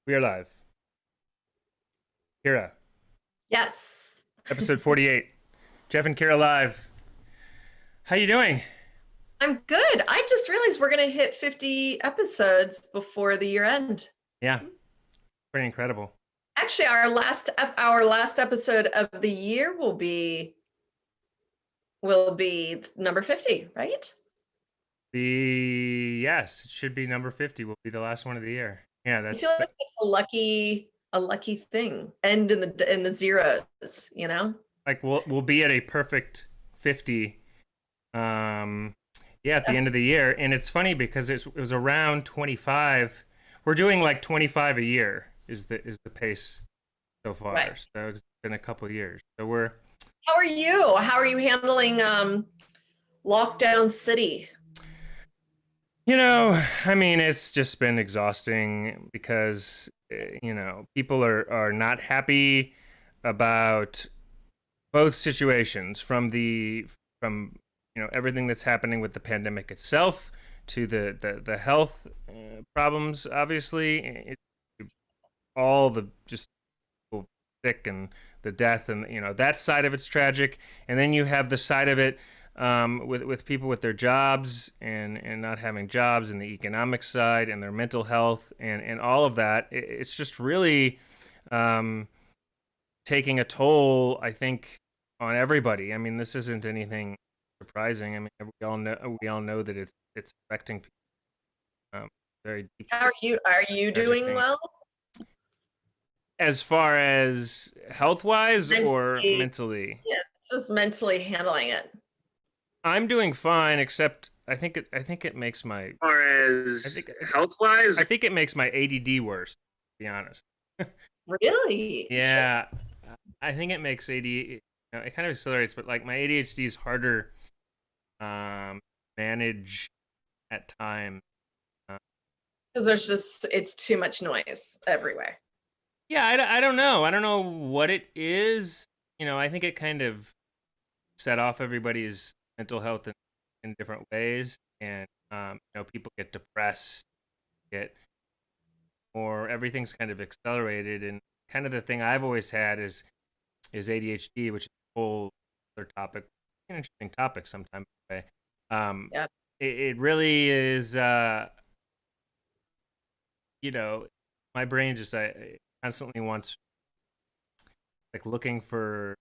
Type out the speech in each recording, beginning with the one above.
We are live. Kira, Yes, episode 48. Jeff and Kira live. How you doing? I'm good. I just realized we're going to hit 50 episodes before the year end. Yeah, pretty incredible. Actually, our last episode of the year will be number 50, right? Yes, it should be number 50. Will be the last one of the year. Yeah, I feel that's like it's a lucky thing. End in the zeros, you know? like we'll be at a perfect 50. Um, yeah, at the Yeah, end of the year, and it's funny because it was around 25. We're doing like 25 a year is the pace so right. far. So it's been a couple years. So we're How are you? How are you handling lockdown city? I mean, it's just been exhausting because, people are not happy about both situations from everything that's happening with the pandemic itself to the health problems, obviously, all the just people sick and the death and that side of it's tragic, and then you have the side of it with people with their jobs and not having jobs and the economic side and their mental health and all of that. It's just really um, taking a toll, I think, on everybody. I mean, this isn't anything surprising. I mean, we all know that it's affecting people very deeply. How are you? Are you Tragic doing thing. well? As far as health wise or Mentally, mentally, yeah, just mentally handling it. I'm doing fine. Except I think it makes my Far I as think health wise, I think it makes my ADD worse. To be honest. really Yeah, interesting. I think it makes ADD. It kind of accelerates, but like my ADHD is harder manage at times. Uh, Because it's too much noise everywhere. yeah, I don't know. I don't know what it is. I think it kind of set off everybody's mental health in different ways, and people get depressed, get more. Everything's kind of accelerated, and kind of the thing I've always had is ADHD, which is a whole other topic, an interesting topic sometime. Anyway. Um, Yeah. it really is. You know, my brain just constantly wants like looking for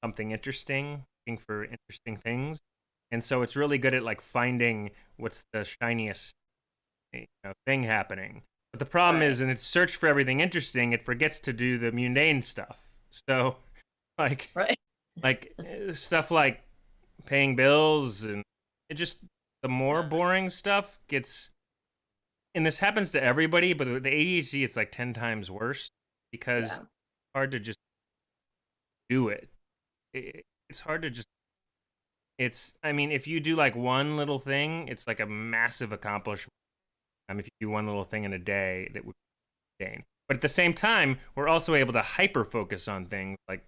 something interesting, looking for interesting things, and so it's really good at like finding what's the shiniest thing happening. But the problem Right. is, in its search for everything interesting, it forgets to do the mundane stuff. So, like, Right. stuff like paying bills and it just the more boring stuff gets. And this happens to everybody, but with the ADHD, it's like 10 times worse because it's Yeah. hard to just do it. It's hard to just. I mean, if you do like one little thing, it's like a massive accomplishment. If you do one little thing in a day, that would be insane. But at the same time, we're also able to hyper focus on things like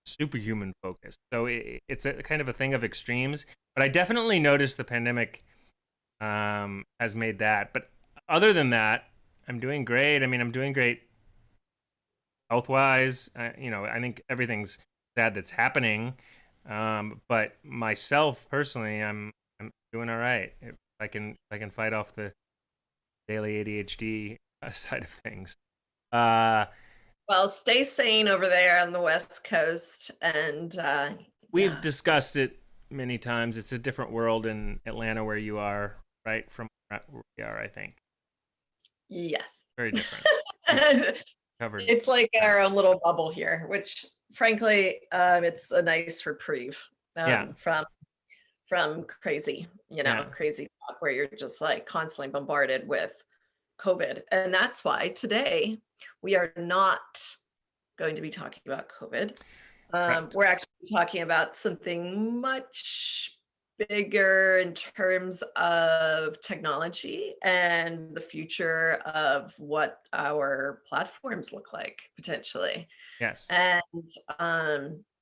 superhuman focus. So it's a kind of a thing of extremes. But I definitely noticed the pandemic has made that. But other than that, I'm doing great. I mean, I'm doing great health wise. I think everything's sad that's happening. But myself personally, I'm doing all right. If I can fight off the daily ADHD side of things. Uh, Well, stay sane over there on the West Coast, and we've yeah. discussed it many times. It's a different world in Atlanta where you are, right? From where we are, I think. Yes. Very different. We've covered It's like that. our own little bubble here, which frankly, it's a nice reprieve Yeah, from crazy, yeah. crazy talk where you're just like constantly bombarded with COVID. And that's why today we are not going to be talking about COVID. Correct. We're actually talking about something much bigger in terms of technology and the future of what our platforms look like potentially. Yes. And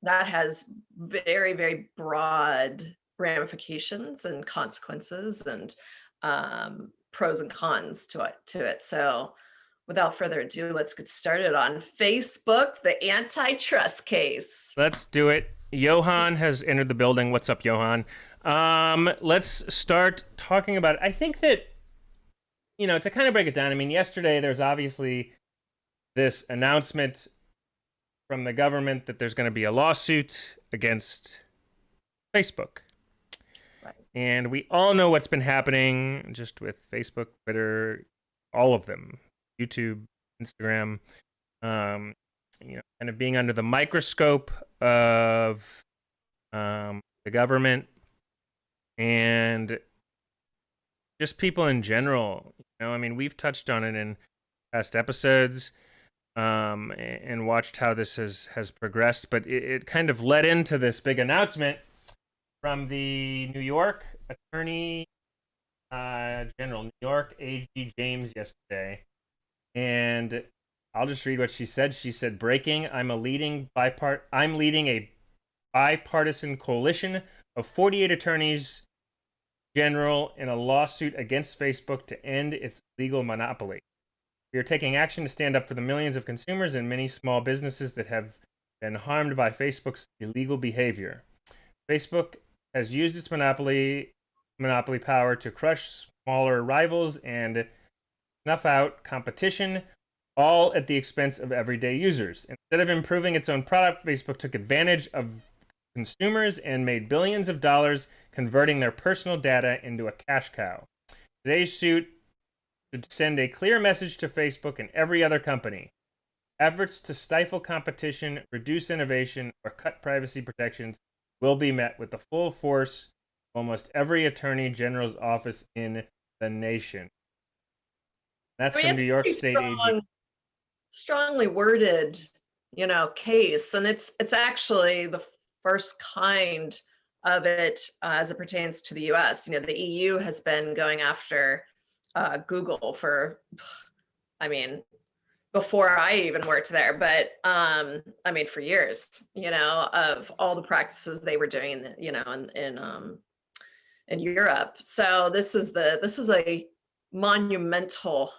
that has very, very broad ramifications and consequences and pros and cons to it. So without further ado, let's get started on Facebook, the antitrust case. Let's do it. Johan has entered the building. What's up, Johan? Let's start talking about it. I think that, to kind of break it down, I mean, yesterday there's obviously this announcement from the government that there's going to be a lawsuit against Facebook. Right. And we all know what's been happening just with Facebook, Twitter, all of them, YouTube, Instagram, kind of being under the microscope of the government and just people in general. I mean, we've touched on it in past episodes and watched how this has progressed, but it kind of led into this big announcement from the New York Attorney General, New York Adhd James, yesterday. And I'll just read what she said. She said, "Breaking, I'm leading a bipartisan coalition of 48 attorneys general in a lawsuit against Facebook to end its legal monopoly. We are taking action to stand up for the millions of consumers and many small businesses that have been harmed by Facebook's illegal behavior. Facebook has used its monopoly power to crush smaller rivals and snuff out competition, all at the expense of everyday users. Instead of improving its own product, Facebook took advantage of consumers and made billions of dollars converting their personal data into a cash cow. Today's suit should send a clear message to Facebook and every other company. Efforts to stifle competition, reduce innovation, or cut privacy protections will be met with the full force of almost every attorney general's office in the nation." That's from New York State AG. Strongly worded, case, and it's actually the first kind of it as it pertains to the U.S. The EU has been going after Google for, before I even worked there, but for years, of all the practices they were doing, in Europe. So this is a monumental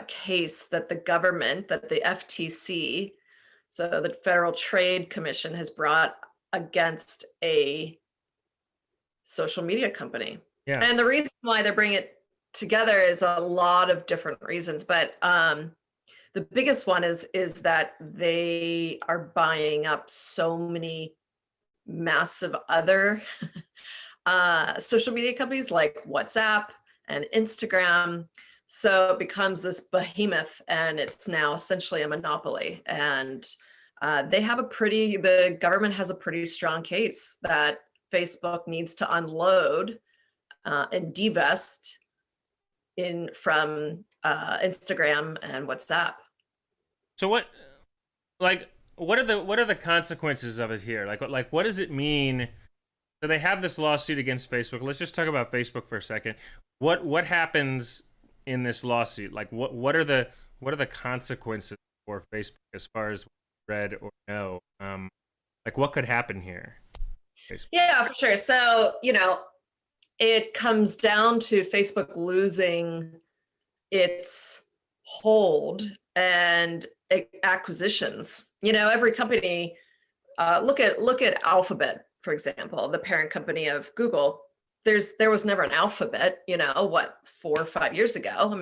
case that the government, that the FTC, so the Federal Trade Commission, has brought against a social media company. Yeah. And the reason why they're bringing it together is a lot of different reasons, but the biggest one is that they are buying up so many massive other social media companies like WhatsApp and Instagram. So it becomes this behemoth, and it's now essentially a monopoly. And the government has a pretty strong case that Facebook needs to unload and divest from Instagram and WhatsApp. So what are the consequences of it here? Like what does it mean? So they have this lawsuit against Facebook. Let's just talk about Facebook for a second. What happens in this lawsuit? Like what are the consequences for Facebook as far as read or know? Like what could happen here? Facebook. Yeah, for sure. So, it comes down to Facebook losing its hold and acquisitions. Every company, look at Alphabet, for example, the parent company of Google. There was never an Alphabet, 4 or 5 years ago.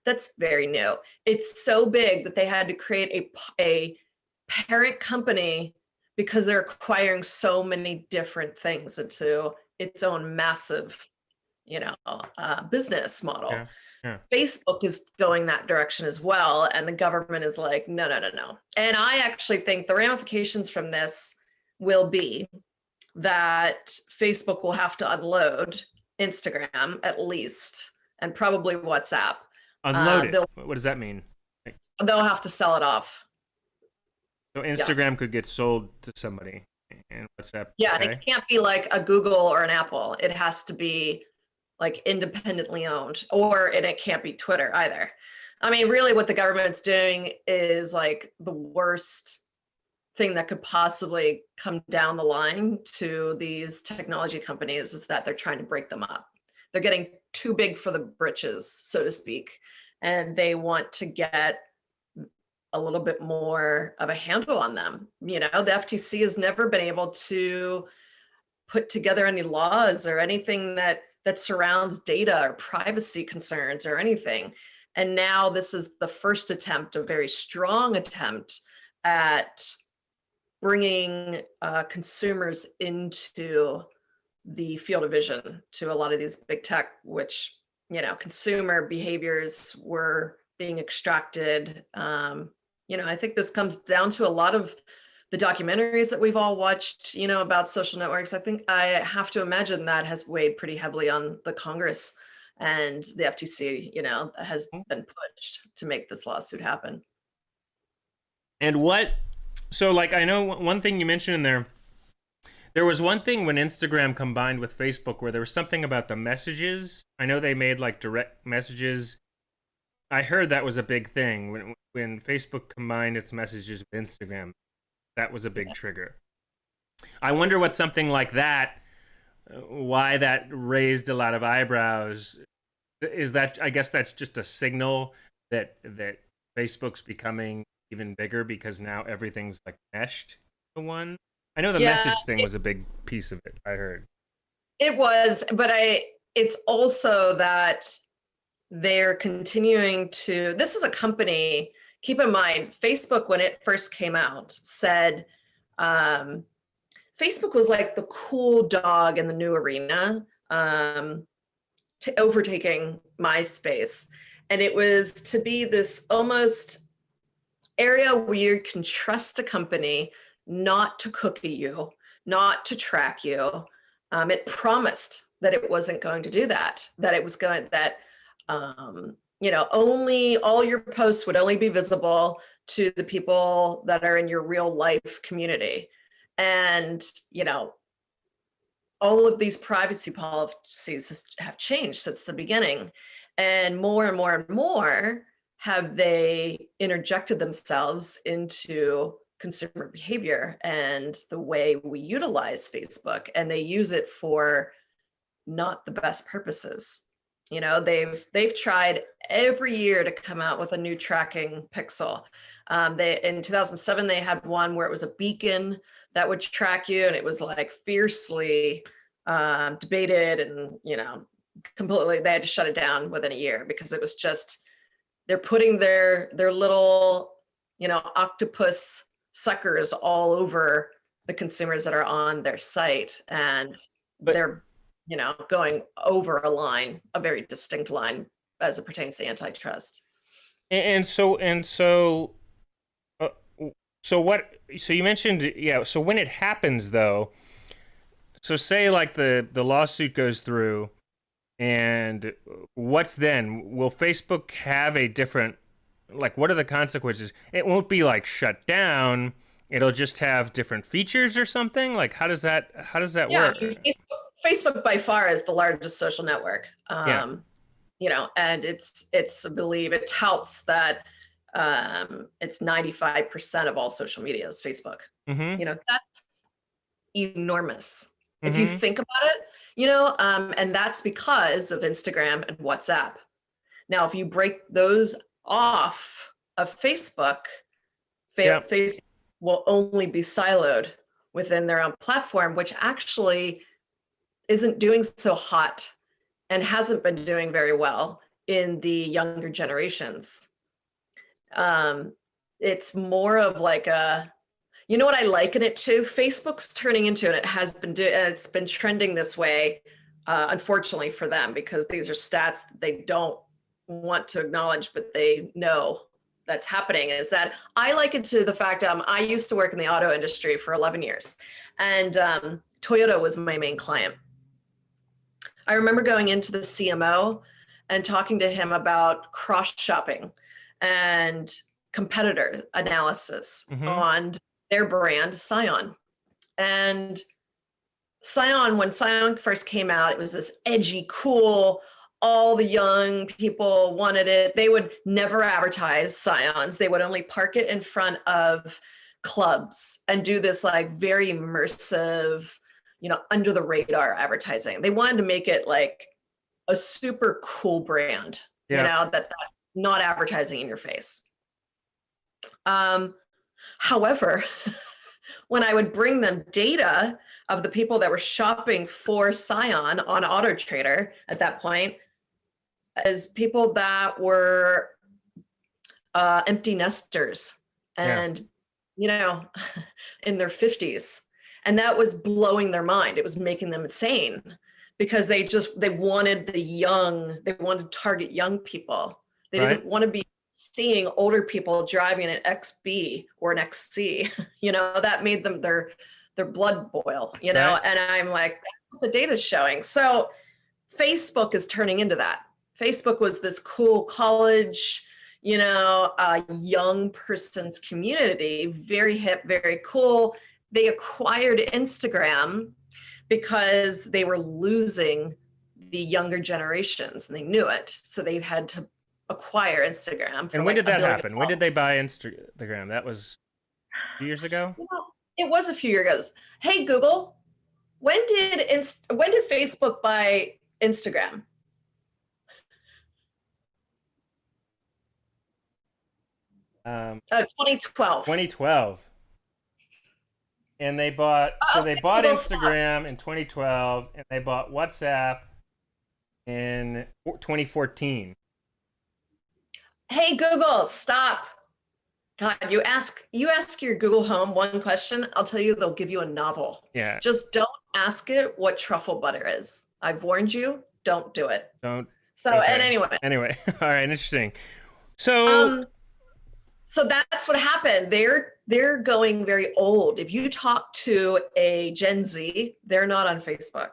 That's very new. It's so big that they had to create a parent company because they're acquiring so many different things into its own massive, business model. Yeah. Yeah. Facebook is going that direction as well, and the government is like, no. And I actually think the ramifications from this will be that Facebook will have to unload Instagram at least, and probably WhatsApp. Unload it. What does that mean? They'll have to sell it off. So Instagram could get sold to somebody, and WhatsApp. Yeah, okay. and it can't be like a Google or an Apple. It has to be like independently owned, and it can't be Twitter either. Really what the government's doing is like the worst thing that could possibly come down the line to these technology companies is that they're trying to break them up. They're getting too big for the britches, so to speak. and they want to get a little bit more of a handle on them. You know, the FTC has never been able to put together any laws or anything that surrounds data or privacy concerns or anything. And now this is the first attempt, a very strong attempt at bringing consumers into the field of vision to a lot of these big tech, which, you know, consumer behaviors were being extracted. You know, I think this comes down to a lot of the documentaries that we've all watched, you know, about social networks. I think I have to imagine that has weighed pretty heavily on the Congress, and the FTC, you know, has been pushed to make this lawsuit happen. And what? So, like, I know one thing you mentioned in there. There was one thing when Instagram combined with Facebook where there was something about the messages. I know they made like direct messages. I heard that was a big thing when Facebook combined its messages with Instagram. That was a big trigger. I wonder what something like that, why that raised a lot of eyebrows. Is that, I guess that's just a signal that Facebook's becoming even bigger because now everything's like meshed to one. I know the Yeah, message thing was a big piece of it, I heard. it was, but it's also that they're continuing to, this is a company, keep in mind, Facebook, when it first came out, said Facebook was like the cool dog in the new arena, to overtaking MySpace. And it was to be this almost area where you can trust a company not to cookie you, not to track you. It promised that it wasn't going to do that, that it was going, that, you know, only all your posts would only be visible to the people that are in your real life community. And, you know, all of these privacy policies have changed since the beginning. And more and more have they interjected themselves into consumer behavior and the way we utilize Facebook, and they use it for not the best purposes. You know, they've tried every year to come out with a new tracking pixel. They, in 2007, they had one where it was a beacon that would track you, and it was like fiercely debated, and, you know, completely, they had to shut it down within a year because it was just, they're putting their little, you know, octopus suckers all over the consumers that are on their site, and But they're, you know, going over a line, a very distinct line as it pertains to antitrust. and uh, so what? So you mentioned, yeah. So when it happens, though, so say like the lawsuit goes through, and what's then? Will Facebook have a different, like, what are the consequences? It won't be like shut down. It'll just have different features or something. Like, how does that Yeah, work? I mean, Facebook by far is the largest social network. Yeah. You know, and it's I believe it touts that it's 95% of all social media is Facebook. Mm-hmm. You know, that's enormous if you Mm-hmm. think about it. You know, and that's because of Instagram and WhatsApp. Now, if you break those off of Facebook, Yeah. Facebook will only be siloed within their own platform, which actually isn't doing so hot and hasn't been doing very well in the younger generations. It's more of like a, you know what I liken it to? Facebook's turning into, and it has been doing, and it's been trending this way, unfortunately for them, because these are stats that they don't want to acknowledge, but they know that's happening, is that I liken it to the fact, I used to work in the auto industry for 11 years, and Toyota was my main client. I remember going into the CMO and talking to him about cross shopping and competitor analysis Mm-hmm. on their brand, Scion. And Scion, when Scion first came out, it was this edgy, cool, all the young people wanted it. They would never advertise Scions. They would only park it in front of clubs and do this like very immersive, you know, under the radar advertising. They wanted to make it like a super cool brand, you Yeah. know, that not advertising in your face. However, when I would bring them data of the people that were shopping for Scion on Auto Trader at that point, as people that were empty nesters Yeah. and, you know, in their 50s. And that was blowing their mind. It was making them insane because they wanted they wanted to target young people. They Right. didn't want to be seeing older people driving an XB or an XC. That made them their blood boil, Right. and I'm like, that's what the data's showing. So Facebook is turning into that. Facebook was this cool college, young person's community, very hip, very cool. They acquired Instagram because they were losing the younger generations and they knew it. So they had to acquire Instagram for And when like did that happen? When did they buy Instagram? That was 2 years ago? It was a few years ago. Hey, Google, when did Facebook buy Instagram? 2012. 2012. And they bought they bought Instagram in 2012 and they bought WhatsApp in 2014. Hey, Google, stop. God, you ask your Google Home one question, I'll tell you they'll give you a novel. Yeah. Just don't ask it what truffle butter is. I've warned you, don't do it. Don't. So, okay. and anyway. Anyway, all right, interesting. So so that's what happened. They're going very old. If you talk to a Gen Z, they're not on Facebook.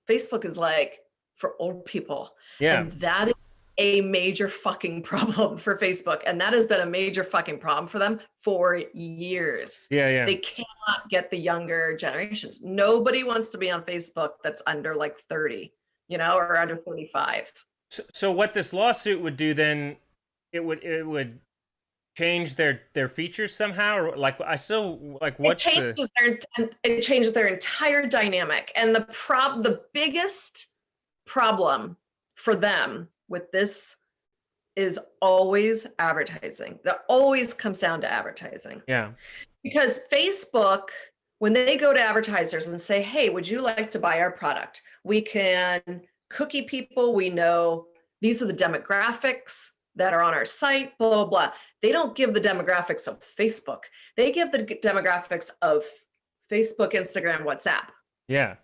Facebook is like for old people. Yeah. And that is a major fucking problem for Facebook. And that has been a major fucking problem for them for years. Yeah. They cannot get the younger generations. Nobody wants to be on Facebook that's under like 30, or under 35. So what this lawsuit would do then, it would change their features somehow, or like I still like what's it changes their entire dynamic. And the biggest problem for them with this is always advertising. That always comes down to advertising. Yeah. Because Facebook, when they go to advertisers and say, hey, would you like to buy our product? We can cookie people. We know these are the demographics that are on our site, blah, blah, blah. They don't give the demographics of Facebook. They give the demographics of Facebook, Instagram, WhatsApp. Yeah.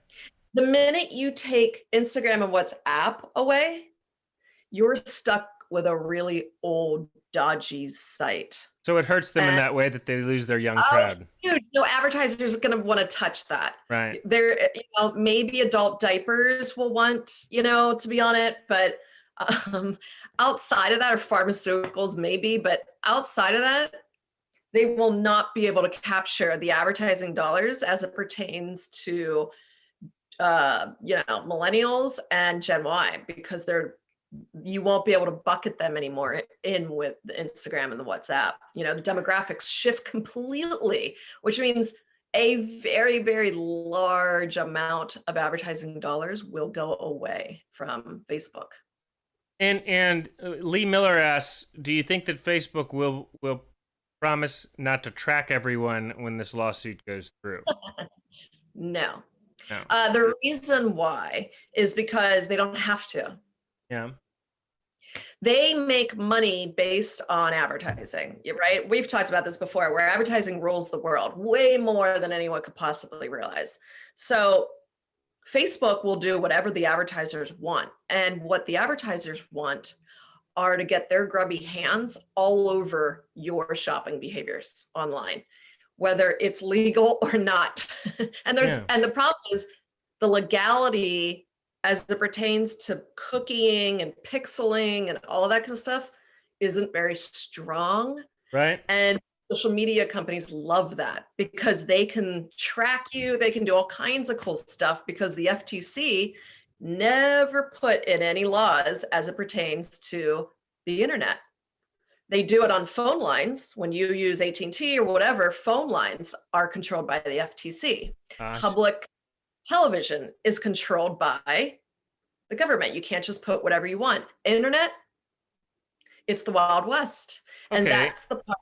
The minute you take Instagram and WhatsApp away, you're stuck with a really old, dodgy site. So it hurts them in that way that they lose their young crowd. Dude, no advertisers are going to want to touch that. Right. There, maybe adult diapers will want, to be on it, but outside of that, or pharmaceuticals maybe, but outside of that, they will not be able to capture the advertising dollars as it pertains to, millennials and Gen Y, because you won't be able to bucket them anymore in with the Instagram and the WhatsApp. The demographics shift completely, which means a very, very large amount of advertising dollars will go away from Facebook. And Lee Miller asks, do you think that Facebook will promise not to track everyone when this lawsuit goes through? No. The reason why is because they don't have to. Yeah. They make money based on advertising, right? We've talked about this before, where advertising rules the world way more than anyone could possibly realize. So Facebook will do whatever the advertisers want. And what the advertisers want are to get their grubby hands all over your shopping behaviors online, whether it's legal or not. And the problem is the legality as it pertains to cookie-ing and pixeling and all of that kind of stuff isn't very strong. Right. And social media companies love that because they can track you. They can do all kinds of cool stuff because the FTC never put in any laws as it pertains to the internet. They do it on phone lines. When you use AT&T or whatever, phone lines are controlled by the FTC. Public television is controlled by the government. You can't just put whatever you want. Internet, It's the Wild West. And Okay. that's the part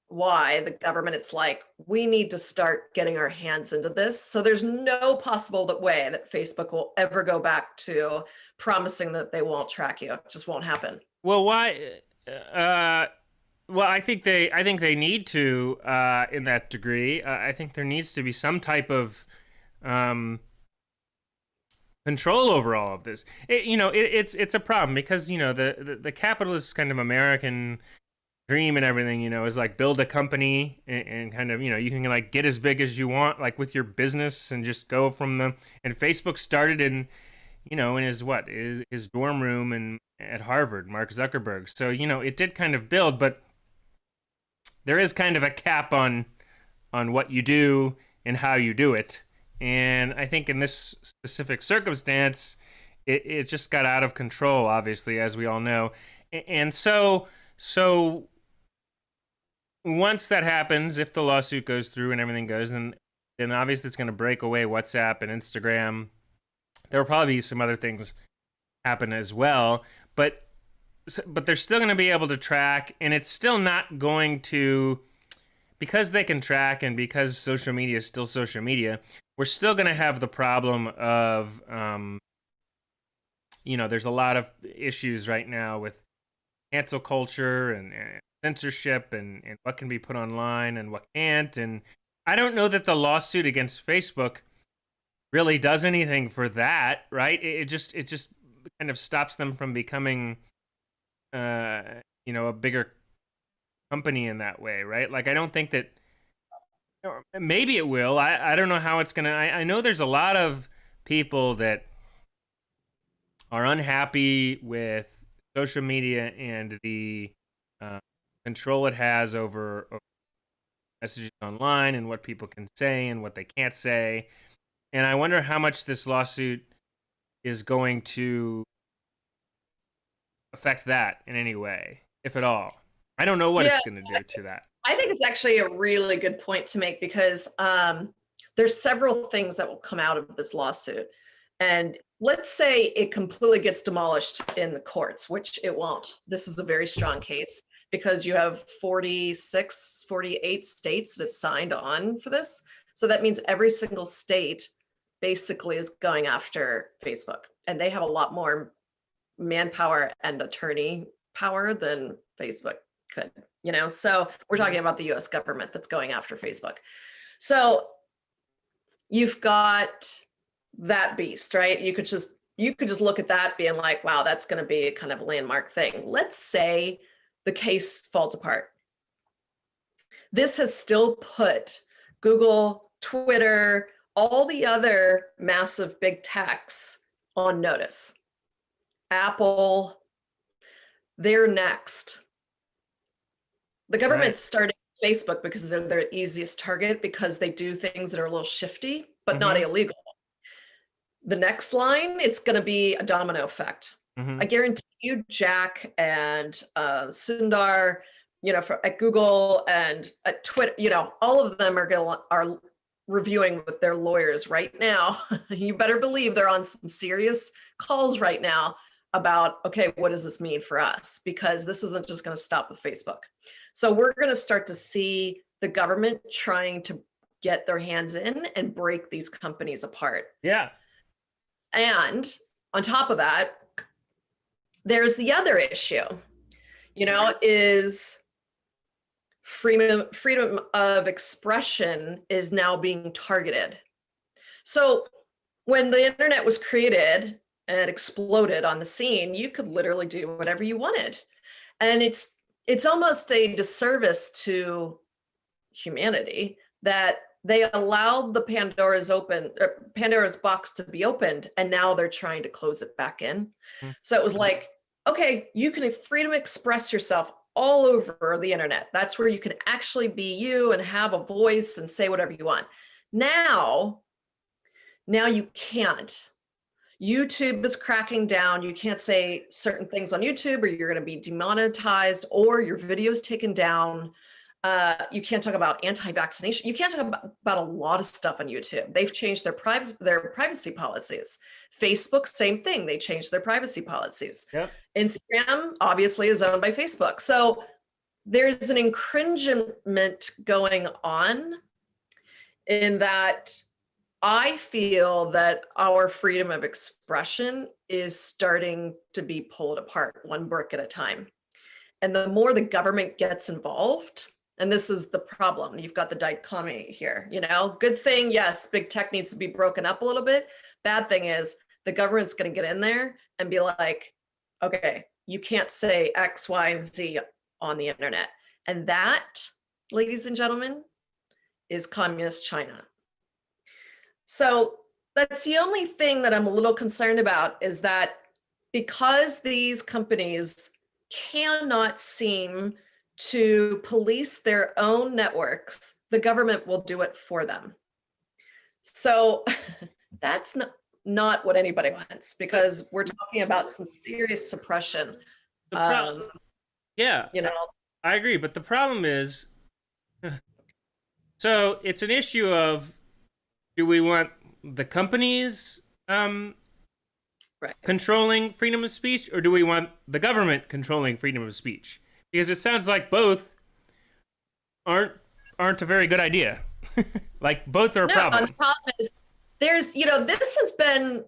why the government, it's like, we need to start getting our hands into this. So there's no possible way that Facebook will ever go back to promising that they won't track you. It just won't happen. Well, why? Uh, well, I think they need to in that degree. I think there needs to be some type of um, control over all of this. It's a problem because the capitalist kind of American dream and everything, is like build a company and kind of, you can like get as big as you want, like with your business and just go from the. And Facebook started in his dorm room and at Harvard, Mark Zuckerberg. So it did kind of build, but there is kind of a cap on what you do and how you do it. And I think in this specific circumstance, it just got out of control, obviously, as we all know. And so once that happens, if the lawsuit goes through and everything goes, then obviously it's going to break away WhatsApp and Instagram. There will probably be some other things happen as well, but they're still going to be able to track, and it's still not going to, because they can track and because social media is still social media. We're still going to have the problem of there's a lot of issues right now with cancel culture and censorship and what can be put online and what can't. And I don't know that the lawsuit against Facebook really does anything for that, right? It just kind of stops them from becoming a bigger company in that way, right? Like I don't think that, or maybe it will. I don't know how it's gonna. I know there's a lot of people that are unhappy with social media and the uh, control it has over messages online and what people can say and what they can't say. And I wonder how much this lawsuit is going to affect that in any way, if at all. I don't know what Yeah, it's going to do to that. I think it's actually a really good point to make because there's several things that will come out of this lawsuit. And let's say it completely gets demolished in the courts, which it won't. This is a very strong case because you have 46, 48 states that have signed on for this. So that means every single state basically is going after Facebook. And they have a lot more manpower and attorney power than Facebook could, So we're talking about the US government that's going after Facebook. So you've got that beast, right? You could just look at that being like, wow, that's going to be a kind of landmark thing. Let's say the case falls apart. This has still put Google, Twitter, all the other massive big techs on notice. Apple, they're next. The government's starting Facebook because they're their easiest target because they do things that are a little shifty, but not illegal. The next line, it's going to be a domino effect. I guarantee you, Jack and Sundar, at Google and at Twitter, all of them are reviewing with their lawyers right now. You better believe they're on some serious calls right now about, okay, what does this mean for us? Because this isn't just going to stop with Facebook. So we're going to start to see the government trying to get their hands in and break these companies apart. Yeah. And on top of that, there's the other issue, is freedom of expression is now being targeted. So when the internet was created and exploded on the scene, you could literally do whatever you wanted. And it's almost a disservice to humanity that they allowed the Pandora's box to be opened, and now they're trying to close it back in. So it was like, okay, you can freedom express yourself all over the internet. That's where you can actually be you and have a voice and say whatever you want. Now you can't. YouTube is cracking down. You can't say certain things on YouTube or you're going to be demonetized or your videos taken down. You can't talk about anti-vaccination. You can't talk about a lot of stuff on YouTube. They've changed their privacy policies. Facebook, same thing. They changed their privacy policies. Yep. Instagram obviously is owned by Facebook. So there's an infringement going on in that I feel that our freedom of expression is starting to be pulled apart one brick at a time. And the more the government gets involved, and this is the problem, you've got the dichotomy here, good thing, yes, big tech needs to be broken up a little bit. Bad thing is the government's going to get in there and be like, okay, you can't say X, Y, and Z on the internet. And that, ladies and gentlemen, is communist China. So that's the only thing that I'm a little concerned about, is that because these companies cannot seem to police their own networks, the government will do it for them. So that's not what anybody wants, because we're talking about some serious suppression. Yeah, I agree. But the problem is, so it's an issue of, do we want the companies controlling freedom of speech, or do we want the government controlling freedom of speech? Because it sounds like both aren't a very good idea. Like both are a problem. The problem is there's, this has been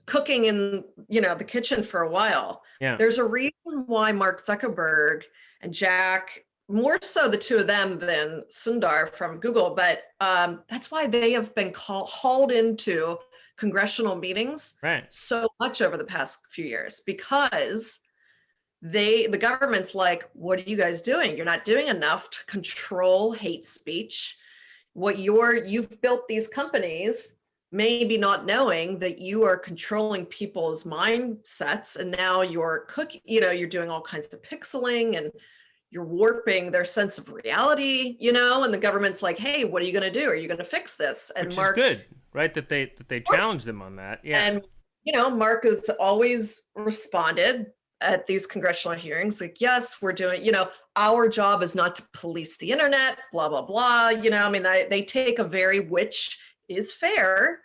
cooking in, the kitchen for a while. Yeah. There's a reason why Mark Zuckerberg and Jack, more so the two of them than Sundar from Google, but that's why they have been hauled into congressional meetings so much over the past few years, because the government's like, what are you guys doing? You're not doing enough to control hate speech. You've built these companies, maybe not knowing that you are controlling people's mindsets, and now you're you're doing all kinds of pixeling, and you're warping their sense of reality, and the government's like, hey, what are you going to do? Are you going to fix this? And Which Mark, is good, right? That they challenge them on that. Yeah. And, Mark has always responded at these congressional hearings, like, yes, we're doing, our job is not to police the internet, blah, blah, blah. They take a very, which is fair,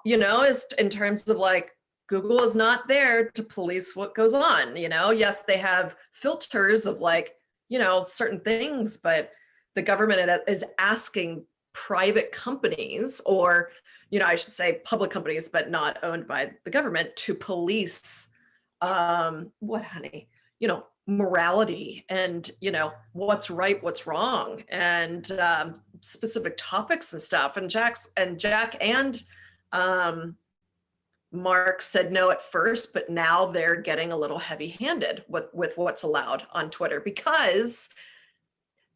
is in terms of like, Google is not there to police what goes on. Yes, they have filters of like, certain things, but the government is asking private companies, or, I should say public companies, but not owned by the government, to police morality and, what's right, what's wrong, and specific topics and stuff. And Jack and Mark said no at first, but now they're getting a little heavy-handed with what's allowed on Twitter, because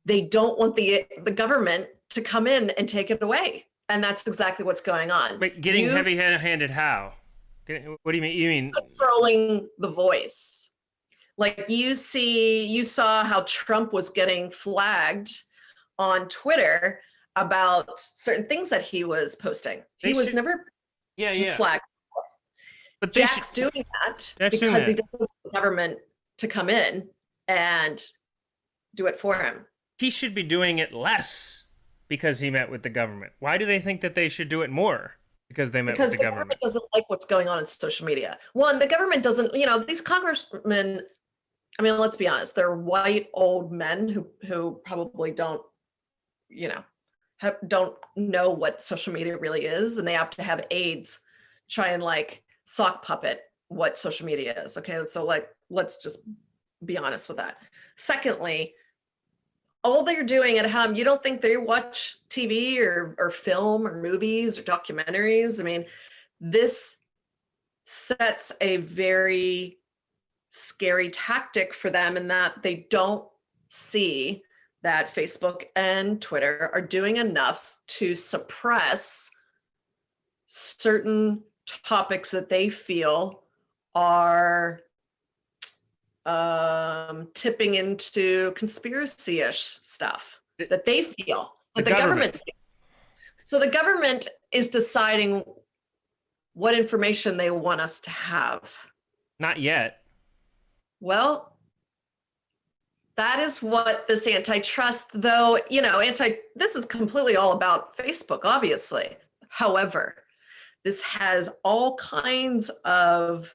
they don't want the government to come in and take it away. And that's exactly what's going on. But getting heavy-handed how? What do you mean? You mean controlling the voice? Like you saw how Trump was getting flagged on Twitter about certain things that he was posting. He was never flagged. But Jack's doing that because he doesn't want the government to come in and do it for him. He should be doing it less because he met with the government. Why do they think that they should do it more? Because they met with the government. Because the government doesn't like what's going on in social media. One, the government doesn't, these congressmen, let's be honest, they're white old men who probably don't, don't know what social media really is, and they have to have aides try and like sock puppet what social media is. Okay, so like, let's just be honest with that. Secondly, all they're doing at home, you don't think they watch TV or film or movies or documentaries? This sets a very scary tactic for them, in that they don't see that Facebook and Twitter are doing enough to suppress certain topics that they feel are tipping into conspiracy-ish stuff that they feel, that the government feels. So the government is deciding what information they want us to have. Not yet. Well, that is what this antitrust, though, this is completely all about Facebook, obviously. However, this has all kinds of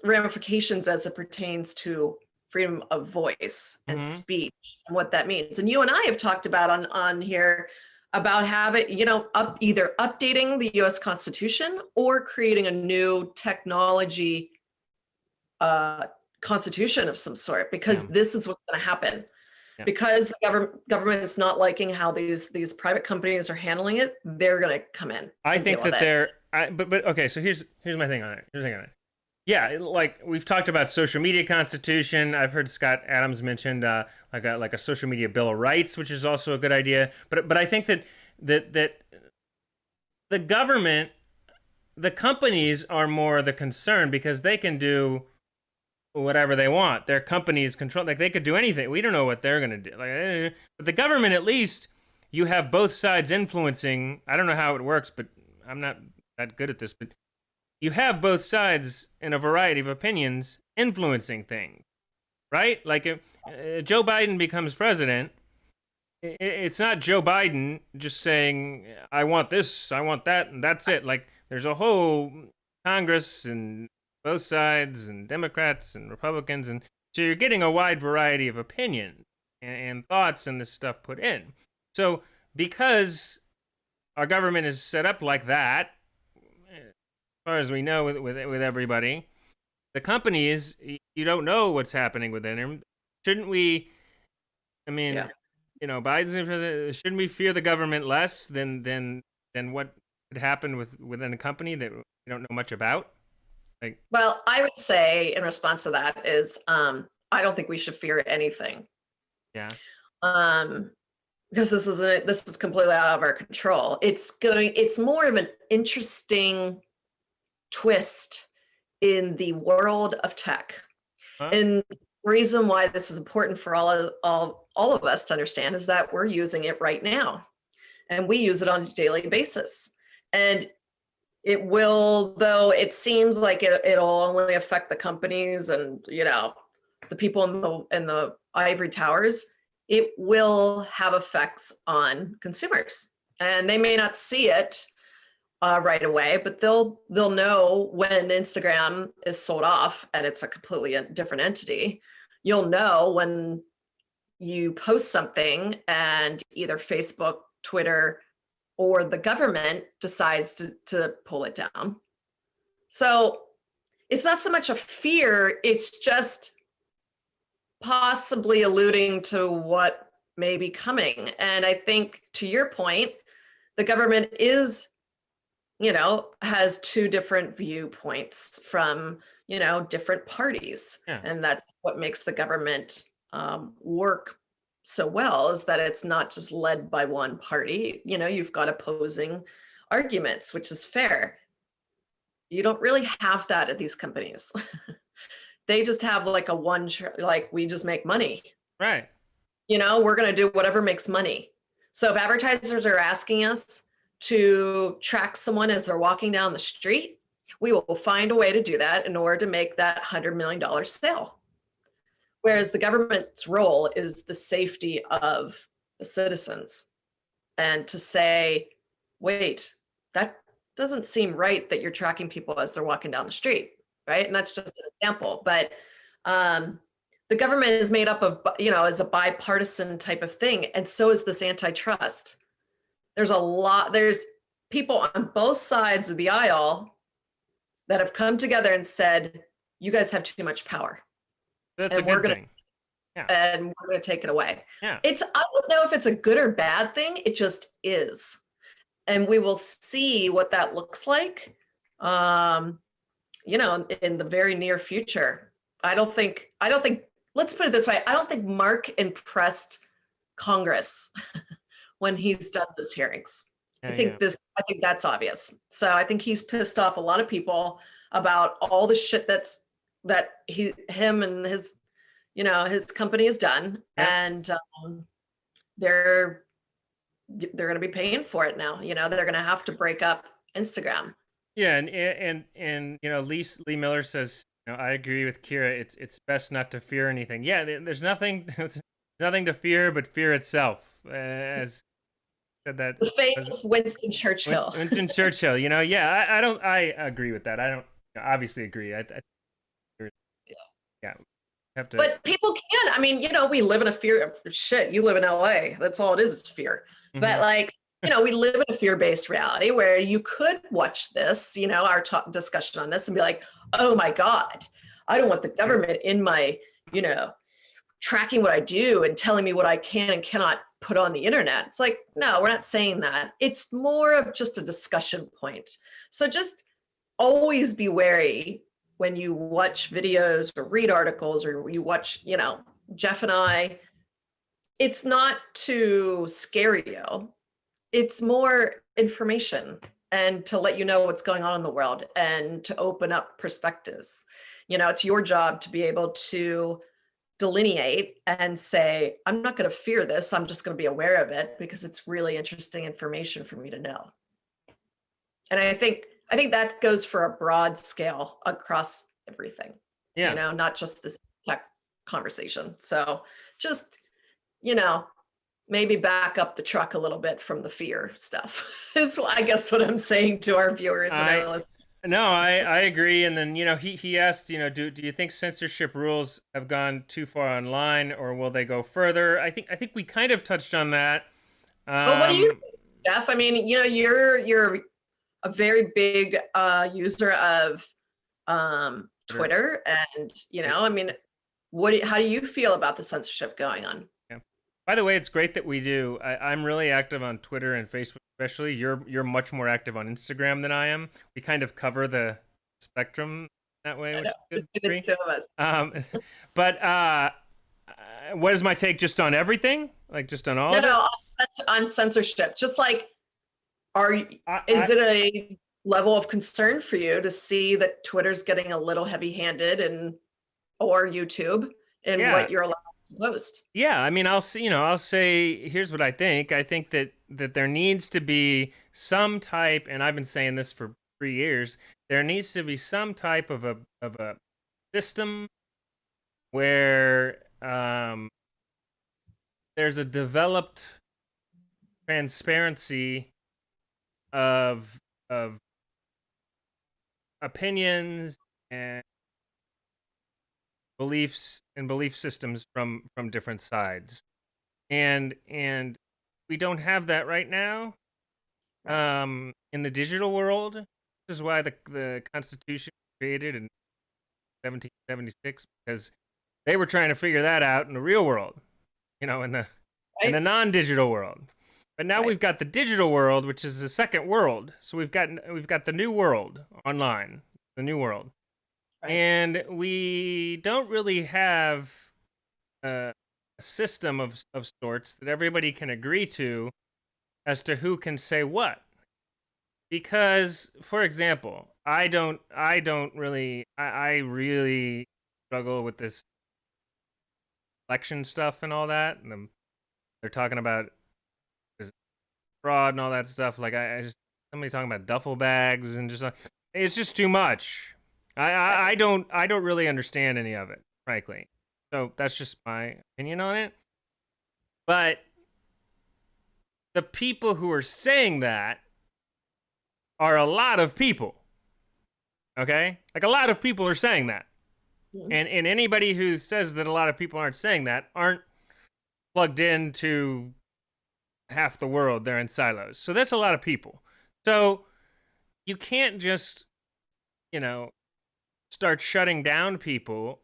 ramifications as it pertains to freedom of voice and Mm-hmm. speech and what that means. And you and I have talked about on here about having, either updating the US Constitution or creating a new technology uh, constitution of some sort, because Yeah. this is what's going to happen. Yeah. Because the government's not liking how these private companies are handling it, they're going to come in I and think deal with that it. but okay. So here's my thing on it. Here's the thing on it. Yeah, like we've talked about social media constitution. I've heard Scott Adams mentioned like a social media bill of rights, which is also a good idea. But I think that the government, the companies are more the concern because they can do whatever they want. Their companies control, like they could do anything. We don't know what they're gonna do. But the government, at least, you have both sides influencing. I don't know how it works, but I'm not that good at this. But you have both sides in a variety of opinions influencing things, right? Like if Joe Biden becomes president, it's not Joe Biden just saying, I want this, I want that, and that's it. Like there's a whole Congress and both sides and Democrats and Republicans. And so you're getting a wide variety of opinion and thoughts and this stuff put in. So because our government is set up like that, as far as we know with everybody, the companies, you don't know what's happening within them. Shouldn't we, I Yeah. mean, Biden's president. Shouldn't we fear the government less than what could happen within a company that we don't know much about? Like, Well, I would say in response to that is, I don't think we should fear anything. yeah, Um, because this is completely out of our control. It's more of an interesting twist in the world of tech. huh? And the reason why this is important for all of us to understand is that we're using it right now. And we use it on a daily basis. And it will, though it seems like it'll only affect the companies and the people in the ivory towers, it will have effects on consumers. And they may not see it right away, but they'll know when Instagram is sold off and it's a completely different entity. You'll know when you post something and either Facebook, Twitter, or the government decides to pull it down. So it's not so much a fear, it's just possibly alluding to what may be coming. And I think to your point, the government has two different viewpoints from, different parties. Yeah, And that's what makes the government work so well, is that it's not just led by one party. You've got opposing arguments, which is fair. You don't really have that at these companies. They just have like like we just make money. right. We're going to do whatever makes money. So if advertisers are asking us to track someone as they're walking down the street, we will find a way to do that in order to make that $100 million sale. Whereas the government's role is the safety of the citizens. And to say, wait, that doesn't seem right that you're tracking people as they're walking down the street, right? And that's just an example. But the government is made up of, as a bipartisan type of thing. And so is this antitrust. There's people on both sides of the aisle that have come together and said, you guys have too much power. That's a And we're good gonna thing. Yeah, and we're gonna take it away. yeah, I don't know if it's a good or bad thing, it just is. And we will see what that looks like, in the very near future. I don't think, let's put it this way, I don't think Mark impressed Congress when he's done those hearings. yeah, yeah. I think that's obvious. So I think he's pissed off a lot of people about all the shit that him and his company has done. Yeah. And they're going to be paying for it now. They're going to have to break up Instagram. Yeah, and Lee Miller says, I agree with Kira. It's best not to fear anything. Yeah, there's nothing there's nothing to fear but fear itself. As said that. The Was it famous Winston Churchill. Winston Churchill? Yeah, I don't. I agree with that. I don't obviously agree. Yeah, have to. But people can. I mean, we live in a fear of shit. You live in LA. That's all it is fear. But Mhm. like, we live in a fear-based reality where you could watch this, our talk discussion on this and be like, oh my God, I don't want the government in my, you know, tracking what I do and telling me what I can and cannot put on the internet. It's like, no, we're not saying that. It's more of just a discussion point. So just always be wary when you watch videos or read articles or you watch, Jeff and I, it's not to scare you. It's more information and to let you know what's going on in the world and to open up perspectives. It's your job to be able to delineate and say, I'm not going to fear this. I'm just going to be aware of it because it's really interesting information for me to know. And I think that goes for a broad scale across everything, Yeah, not just this tech conversation. So just, you know, maybe back up the truck a little bit from the fear stuff is I guess what I'm saying to our viewers and I our listeners. no, I agree. And then he asked, do you think censorship rules have gone too far online, or will they go further? I think we kind of touched on that. But what do you Um, think, Jeff? I mean, you're a very big user of Twitter, and I mean, how do you feel about the censorship going on? yeah. By the way, it's great that we do. I'm really active on Twitter and Facebook, especially. You're much more active on Instagram than I am. We kind of cover the spectrum that way, I which know, is good. the two of us. Um, but what is my take just on everything? Like just on all No, of it? no, on censorship. Just like, I, is I it a level of concern for you to see that Twitter's getting a little heavy-handed and or YouTube in yeah, what you're allowed to post? yeah. I mean, I'll say here's what I think. I think that there needs to be some type, and I've been saying this for 3 years. There needs to be some type of a system where there's a developed transparency of opinions and beliefs and belief systems from different sides, and we don't have that right now Right. in the digital world. This is why the Constitution was created in 1776, because they were trying to figure that out in the real world, in the Right. non-digital world. But now Right. we've got the digital world, which is the second world. So we've got the new world online, the new world, Right. and we don't really have a system of sorts that everybody can agree to as to who can say what. Because, for example, I really struggle with this election stuff and all that. And they're talking about fraud and all that stuff. Like I just somebody talking about duffel bags and just it's just too much. Right. I don't really understand any of it, frankly. So that's just my opinion on it. But the people who are saying that are a lot of people. Okay? Like a lot of people are saying that. Mhm. And anybody who says that a lot of people aren't saying that aren't plugged into half the world. They're in silos. So that's a lot of people. So you can't just, you know, start shutting down people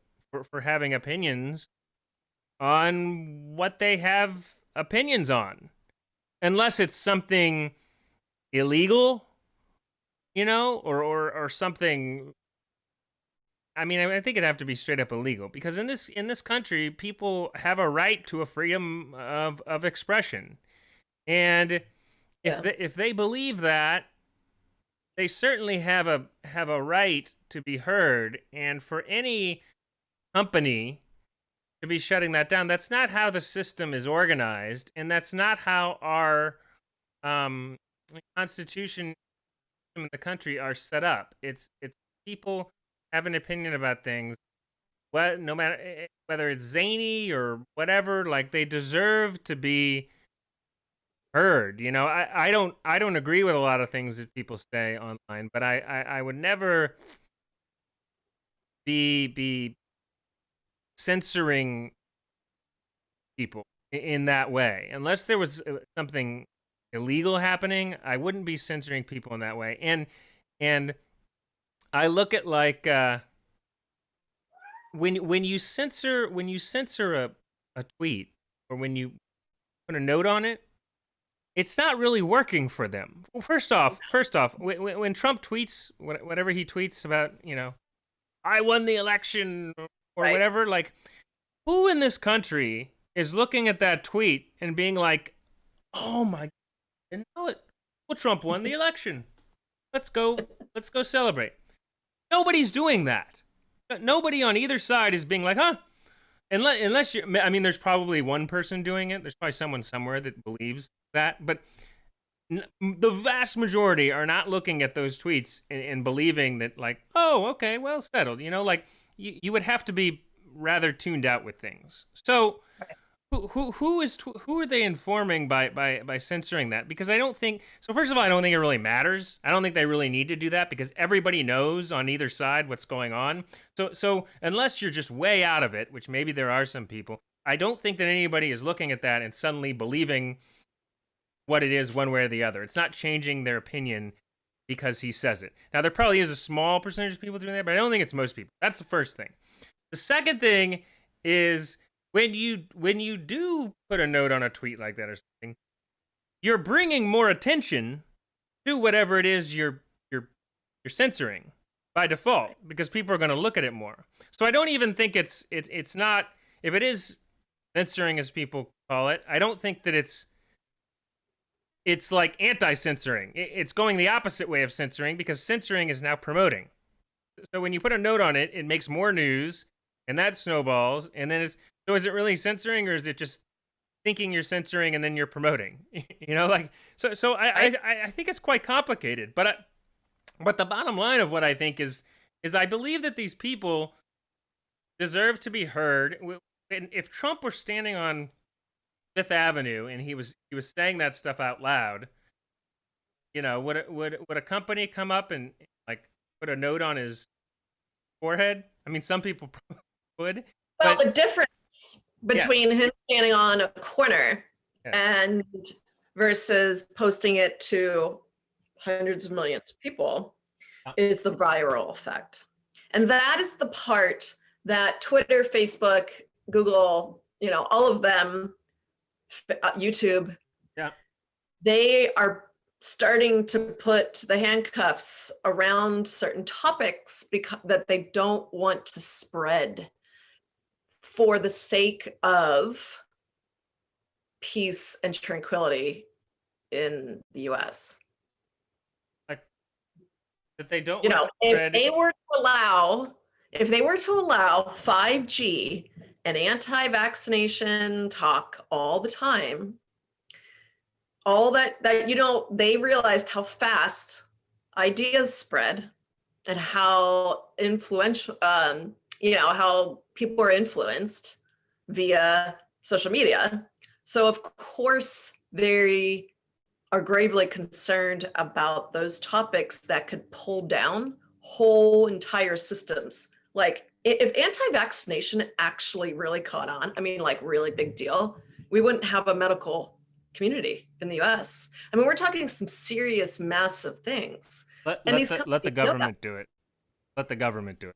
for having opinions on what they have opinions on. Unless it's something illegal, or something. I mean, I think it'd have to be straight up illegal, because in this country, people have a right to a freedom of expression, and Yeah. if they believe that, they certainly have a right to be heard. And for any company to be shutting that down, that's not how the system is organized, and that's not how our um, constitution in the country are set up. It's people have an opinion about things. What no matter whether it's zany or whatever, like they deserve to be heard. You know, I don't agree with a lot of things that people say online, but I would never be censoring people in that way unless there was something illegal happening. I wouldn't be censoring people in that way. And I look at like when you censor a tweet, or when you put a note on it, it's not really working for them. Well, first off, when Trump tweets whatever he tweets about, I won the election or Right. whatever, like, who in this country is looking at that tweet and being like, "Oh my, didn't know it. Well, Trump won the election. Let's go, let's go celebrate." Nobody's doing that. Nobody on either side is being like, "Huh." Unless you, I mean, there's probably one person doing it. There's probably someone somewhere that believes that, but the vast majority are not looking at those tweets and believing that, like, oh, okay, well, settled. Like, you would have to be rather tuned out with things. So who are they informing by censoring that? Because I don't think so. First of all, I don't think it really matters. I don't think they really need to do that because everybody knows on either side what's going on. So unless you're just way out of it, which maybe there are some people, I don't think that anybody is looking at that and suddenly believing what it is one way or the other. It's not changing their opinion because he says it. Now, there probably is a small percentage of people doing that, but I don't think it's most people. That's the first thing. The second thing is when you do put a note on a tweet like that or something, you're bringing more attention to whatever it is you're censoring by default, because people are going to look at it more. So I don't even think it's not, if it is censoring as people call it, I don't think that it's like anti-censoring. It's going the opposite way of censoring, because censoring is now promoting. So when you put a note on it, it makes more news, and that snowballs, and then so is it really censoring, or is it just thinking you're censoring and then you're promoting? Like, so I think it's quite complicated. But the bottom line of what I think is I believe that these people deserve to be heard. And if Trump were standing on Fifth Avenue and he was saying that stuff out loud, would a company come up and, like, put a note on his forehead? I mean, some people would, Well, but the difference yeah, between him standing on a corner yeah. and versus posting it to hundreds of millions of people is the viral effect. And that is the part that Twitter, Facebook, Google, all of them, YouTube, Yeah. they are starting to put the handcuffs around certain topics because that they don't want to spread for the sake of peace and tranquility in the US. Like, that they don't want to If spread. they were to allow 5G and anti-vaccination talk all the time, all that they realized how fast ideas spread and how influential, how people are influenced via social media. So of course they are gravely concerned about those topics that could pull down whole entire systems. Like, if anti-vaccination actually really caught on, I mean, like, really big deal, we wouldn't have a medical community in the US. I mean, we're talking some serious, massive things. And these Let the companies know that. government do it. Let the government do it.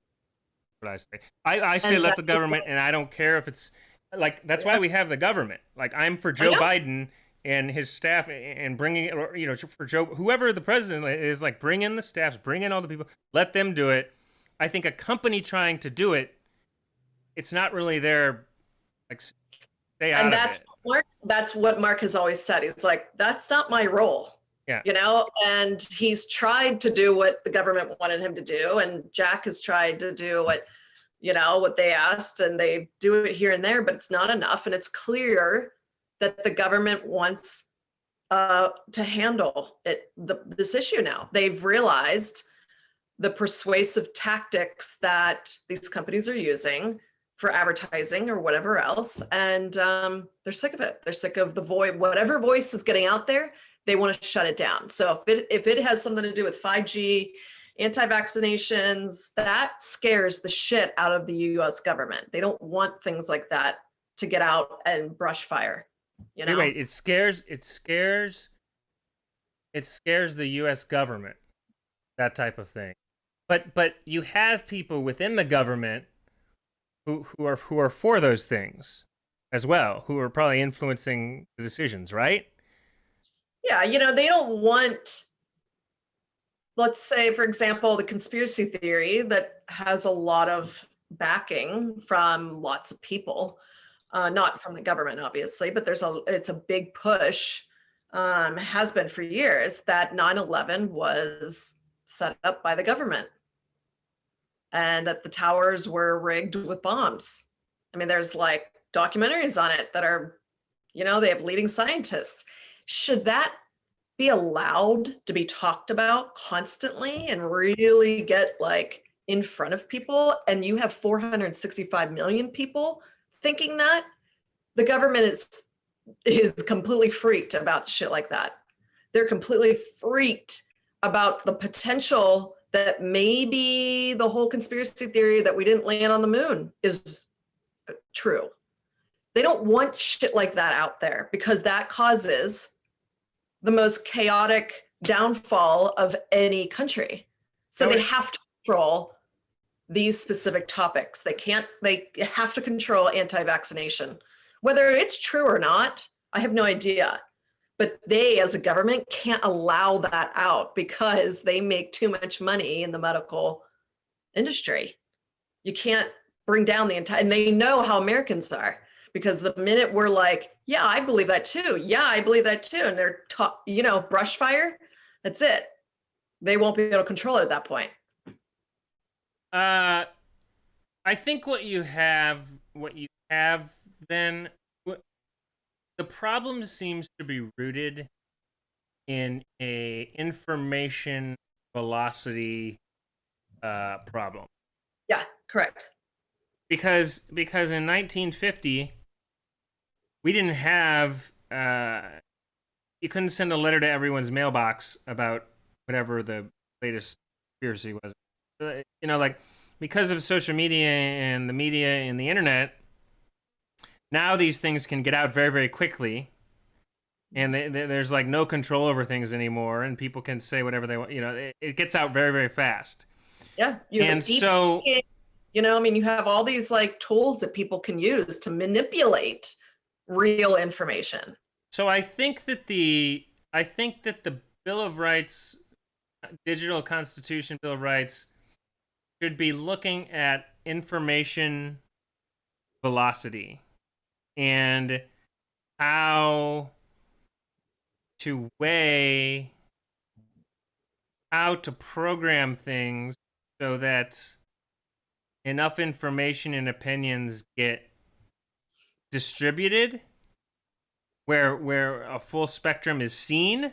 What I say. I say And let that's the government, and I don't care if it's like, that's why yeah, we have the government. Like, I'm for I Joe know. Biden and his staff, and bringing, or for Joe, whoever the president is, like, bring in the staffs, bring in all the people, let them do it. I think a company trying to do it, it's not really their, like, stay And out of it. that's what Mark has always said. He's like, that's not my role, Yeah. and he's tried to do what the government wanted him to do. And Jack has tried to do what they asked, and they do it here and there, but it's not enough. And it's clear that the government wants to handle this issue now. They've realized the persuasive tactics that these companies are using for advertising or whatever else. And they're sick of it. They're sick of the voice, whatever voice is getting out there, they want to shut it down. So if it has something to do with 5G, anti-vaccinations, that scares the shit out of the US government. They don't want things like that to get out and brush fire, you know? Wait, it scares the US government, that type of thing. But you have people within the government who are for those things as well, who are probably influencing the decisions, right? Yeah, they don't want, let's say, for example, the conspiracy theory that has a lot of backing from lots of people, not from the government, obviously, but it's a big push, has been for years, that 9/11 was set up by the government and that the towers were rigged with bombs. I mean, there's like documentaries on it that are, they have leading scientists. Should that be allowed to be talked about constantly and really get like in front of people? And you have 465 million people thinking that the government is completely freaked about shit like that. They're completely freaked about the potential that maybe the whole conspiracy theory that we didn't land on the moon is true. They don't want shit like that out there because that causes the most chaotic downfall of any country. So they have to control these specific topics. They have to control anti-vaccination. Whether it's true or not, I have no idea. But they, as a government, can't allow that out because they make too much money in the medical industry. You can't bring down the entire, and they know how Americans are. Because the minute we're like, yeah, I believe that too. Yeah, I believe that too. And they're, brush fire, that's it. They won't be able to control it at that point. I think what you have then, the problem seems to be rooted in a information velocity problem. Yeah, correct. Because in 1950, we didn't have you couldn't send a letter to everyone's mailbox about whatever the latest conspiracy was. Like because of social media and the media and the internet, now these things can get out very, very quickly, and there's like no control over things anymore, and people can say whatever they want. It gets out very, very fast. Yeah, and so. You have all these like tools that people can use to manipulate real information. So I think that the Bill of Rights, Digital Constitution Bill of Rights, should be looking at information velocity and how to program things so that enough information and opinions get distributed where a full spectrum is seen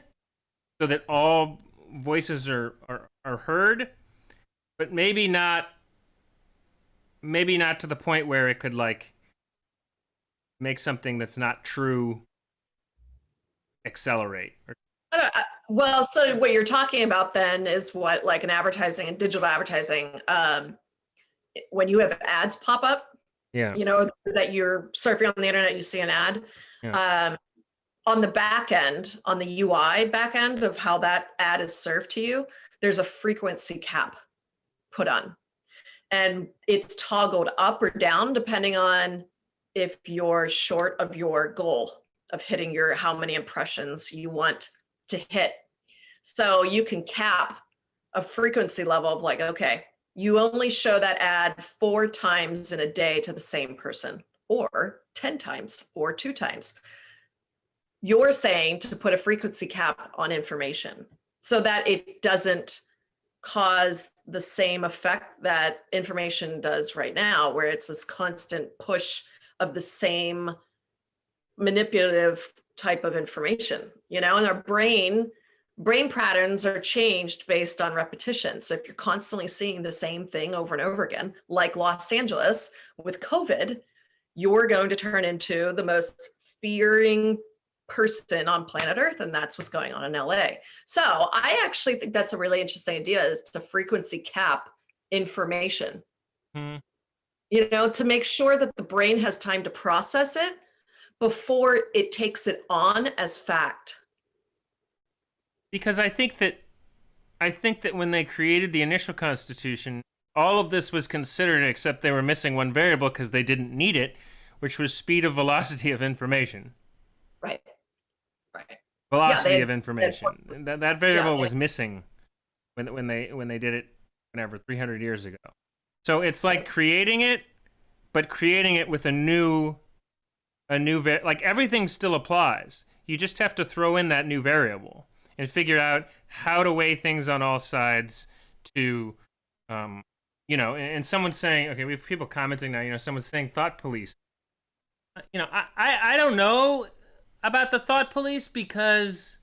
so that all voices are heard, but maybe not to the point where it could like make something that's not true accelerate. Well, so what you're talking about then is what, like an advertising and digital advertising, when you have ads pop up, that you're surfing on the internet, you see an ad. Yeah. On the back end, on the UI back end of how that ad is served to you, there's a frequency cap put on. And it's toggled up or down depending on if you're short of your goal of hitting how many impressions you want to hit. So you can cap a frequency level of like, okay, you only show that ad 4 times in a day to the same person, or 10 times, or 2 times. You're saying to put a frequency cap on information so that it doesn't cause the same effect that information does right now, where it's this constant push of the same manipulative type of information, and our brain brain patterns are changed based on repetition. So if you're constantly seeing the same thing over and over again, like Los Angeles with COVID, you're going to turn into the most fearing person on planet Earth, and that's what's going on in LA. So I actually think that's a really interesting idea, is to frequency cap information, Hmm. to make sure that the brain has time to process it before it takes it on as fact. Because I think that when they created the initial Constitution, all of this was considered, except they were missing one variable because they didn't need it, which was speed of velocity of information. Right. Right. Yeah, Velocity of they had information. That yeah, variable was missing when they did it whenever 300 years ago. So it's like creating it, but creating it with like everything still applies. You just have to throw in that new variable and figure out how to weigh things on all sides to um and someone's saying, okay, we have people commenting now, someone's saying thought police. I don't know about the thought police because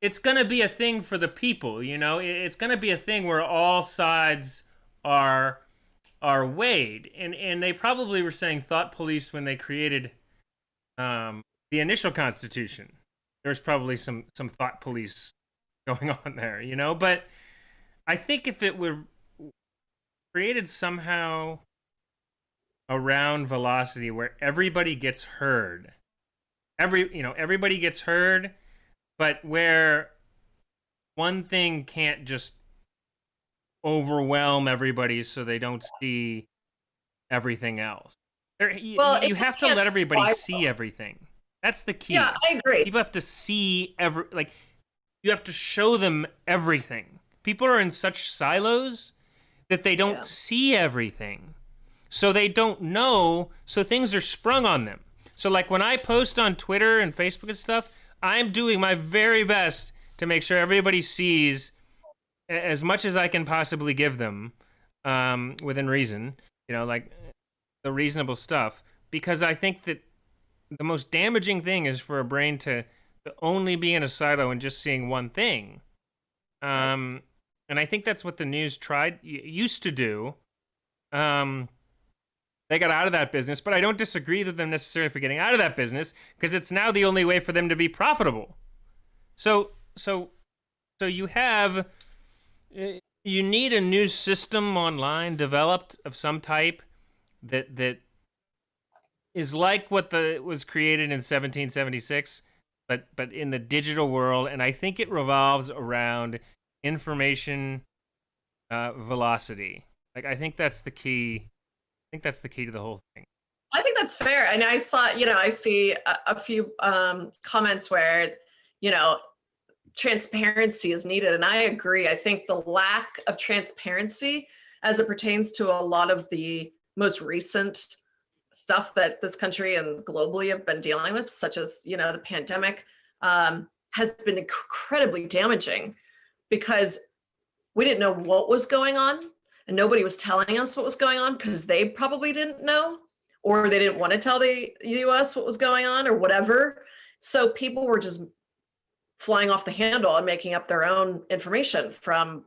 it's going to be a thing for the people, it's going to be a thing where all sides are weighed, and they probably were saying thought police when they created the initial Constitution. There's probably some thought police going on there, but I think if it were created somehow around velocity where everybody gets heard, everybody gets heard, but where one thing can't just overwhelm everybody so they don't see everything else. well, it You just have to can't let everybody spiral. see everything. That's the Yeah, key. I agree. People have to see you have to show them everything. People are in such silos that they don't Yeah. see everything. So they don't know, so things are sprung on them. So like when I post on Twitter and Facebook and stuff, I'm doing my very best to make sure everybody sees as much as I can possibly give them, within reason, like the reasonable stuff, because I think that the most damaging thing is for a brain to only be in a silo and just seeing one thing. Right. And I think that's what the news used to do. Um, they got out of that business, but I don't disagree with them necessarily for getting out of that business because it's now the only way for them to be profitable. So you have you need a new system online developed of some type that is like what was created in 1776, but in the digital world, and I think it revolves around information velocity. Like I think that's the key. I think that's the key to the whole thing. I think that's fair. And I see a few comments where, you know, transparency is needed. And I agree. I think the lack of transparency as it pertains to a lot of the most recent stuff that this country and globally have been dealing with, such as, the pandemic, has been incredibly damaging because we didn't know what was going on and nobody was telling us what was going on because they probably didn't know, or they didn't want to tell the US what was going on or whatever. So people were just flying off the handle and making up their own information from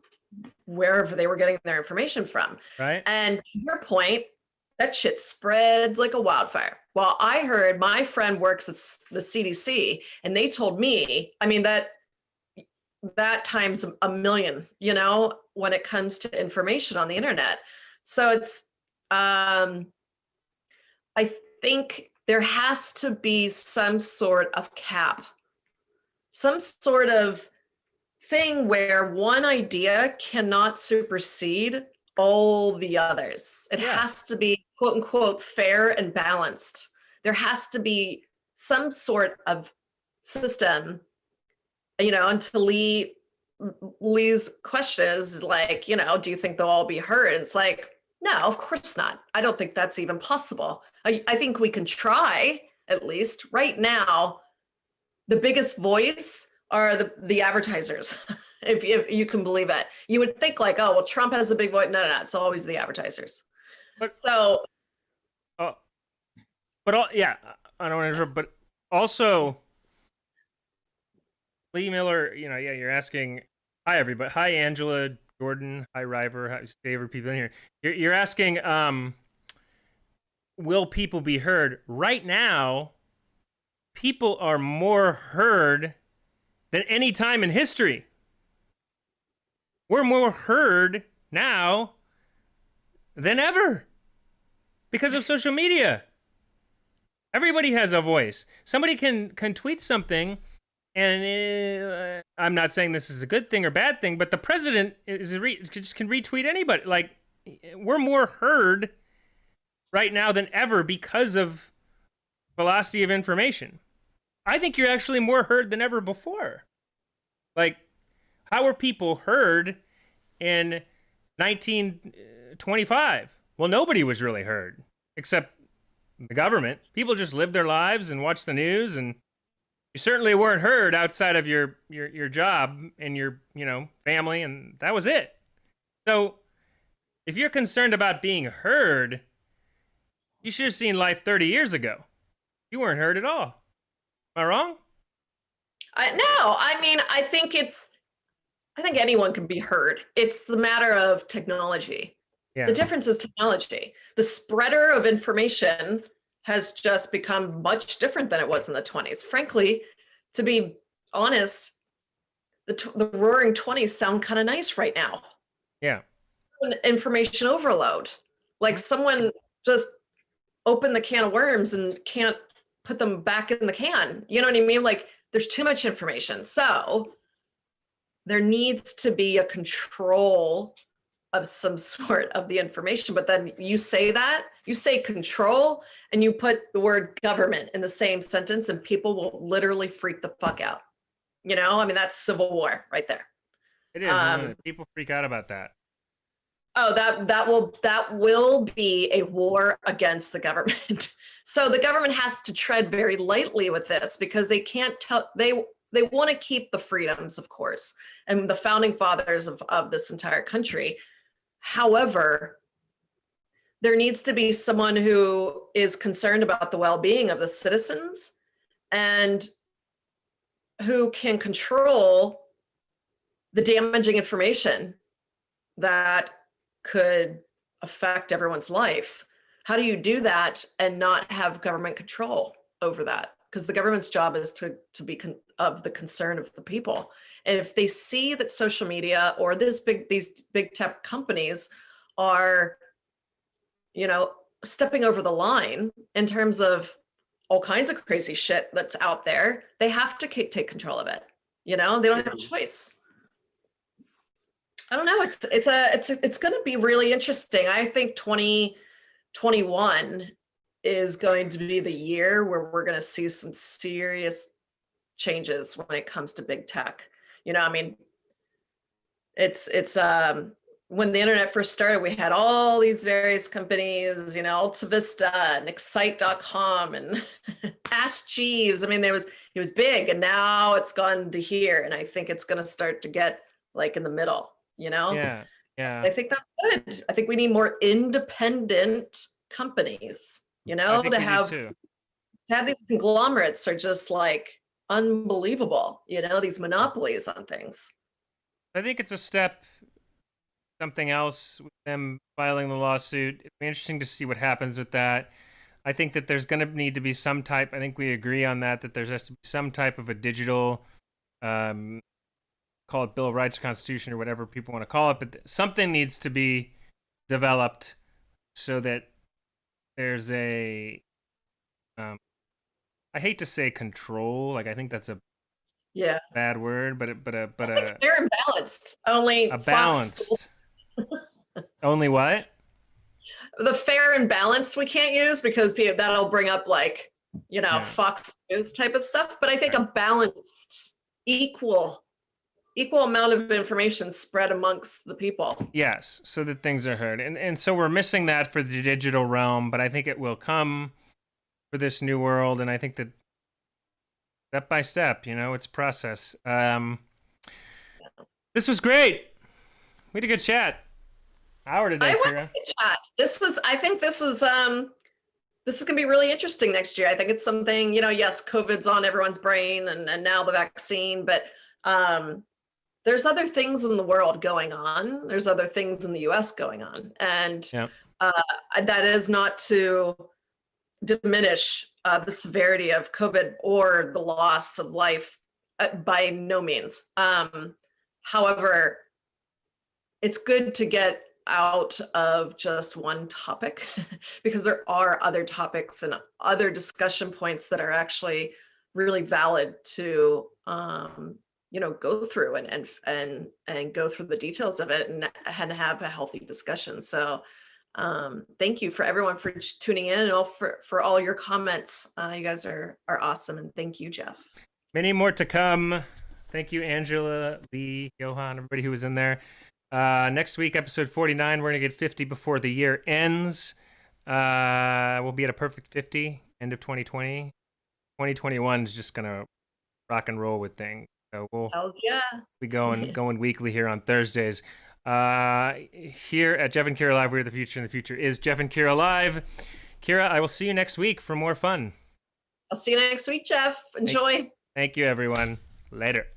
wherever they were getting their information from. Right? And to your point, that shit spreads like a wildfire. Well, I heard my friend works at the CDC and they told me, I mean, that times a million, when it comes to information on the internet. So it's, I think there has to be some sort of cap, some sort of thing where one idea cannot supersede all the others. It Yeah. has to be, quote unquote, fair and balanced. There has to be some sort of system, and to Lee's question is like, do you think they'll all be heard? And it's like, no, of course not. I don't think that's even possible. I think we can try, at least. Right now, the biggest voice are the advertisers, if you can believe it. You would think like, oh, well, Trump has a big voice. No, it's always the advertisers. But So, uh, yeah, I don't want to interrupt, but also Lee Miller, yeah, you're asking. Hi, everybody. Hi, Angela, Jordan. Hi, River. Hi, favorite people in here. You're asking, will people be heard? Right now, people are more heard than any time in history. We're more heard now than ever because of social media. Everybody has a voice. Somebody can tweet something, and I'm not saying this is a good thing or bad thing, but the president just can retweet anybody. Like, we're more heard right now than ever because of velocity of information. I think you're actually more heard than ever before. Like, how were people heard in 1925? Well, nobody was really heard except the government. People just lived their lives and watched the news, and you certainly weren't heard outside of your job and your family, and that was it. So if you're concerned about being heard, you should have seen life 30 years ago. You weren't heard at all. Am I wrong? No, I mean, I think anyone can be heard. It's the matter of technology. Yeah. The difference is technology. The spreader of information has just become much different than it was in the 20s. Frankly, to be honest, the roaring 20s sound kind of nice right now. Yeah. Information overload. Like someone just opened the can of worms and can't put them back in the can. You know what I mean? Like, there's too much information. So there needs to be a control of some sort of the information. But then you say control, and you put the word government in the same sentence, and people will literally freak the fuck out. I mean, that's civil war right there. It is, isn't it? People freak out about that. Oh, that will be a war against the government. So the government has to tread very lightly with this, because they can't tell, they want to keep the freedoms, of course, and the founding fathers of this entire country. However, there needs to be someone who is concerned about the well-being of the citizens and who can control the damaging information that could affect everyone's life. How do you do that and not have government control over that? Because the government's job is to be of the concern of the people. And if they see that social media or these big tech companies are, stepping over the line in terms of all kinds of crazy shit that's out there, they have to take control of it. They don't have a choice. I don't know. It's going to be really interesting. I think 2021 is going to be the year where we're going to see some serious changes when it comes to big tech. I mean, it's when the internet first started, we had all these various companies, AltaVista and Excite.com and Ask Jeeves. I mean, it was big, and now it's gone to here, and I think it's going to start to get like in the middle. Yeah. I think that's good. I think we need more independent companies, to have these conglomerates are just like unbelievable, these monopolies on things. I think it's a step, something else with them filing the lawsuit. It'd be interesting to see what happens with that. I think that there's going to need to be some type, I think we agree on that there has to be some type of a digital, call it Bill of Rights or Constitution or whatever people want to call it, but something needs to be developed so that there's a, I hate to say control, like I think that's a bad word, but a fair and balanced. Only a balanced. Only what? The fair and balanced we can't use, because that'll bring up like Fox News type of stuff. But I think a balanced, equal amount of information spread amongst the people. Yes, so that things are heard. And so we're missing that for the digital realm, but I think it will come for this new world, and I think that step by step, it's a process. This was great. We had a good chat. Hour today, Kira. Chat. I think this is gonna be really interesting next year. I think it's something, yes, COVID's on everyone's brain and now the vaccine, but Um, there's other things in the world going on. There's other things in the US going on. And Yeah. uh, that is not to diminish the severity of COVID or the loss of life, by no means. However, it's good to get out of just one topic because there are other topics and other discussion points that are actually really valid to go through and go through the details of it and have a healthy discussion. So thank you for everyone for tuning in and all for all your comments. You guys are awesome, and thank you, Jeff. Many more to come. Thank you, Angela, Lee, Johan, everybody who was in there. Next week, episode 49, we're going to get 50 before the year ends. We'll be at a perfect 50, end of 2020. 2021 is just going to rock and roll with things. So we'll be going weekly here on Thursdays. Here at Jeff and Kira Live, we're the future, and the future is Jeff and Kira Live. Kira, I will see you next week for more fun. I'll see you next week, Jeff. Enjoy. Thank you, everyone. Later.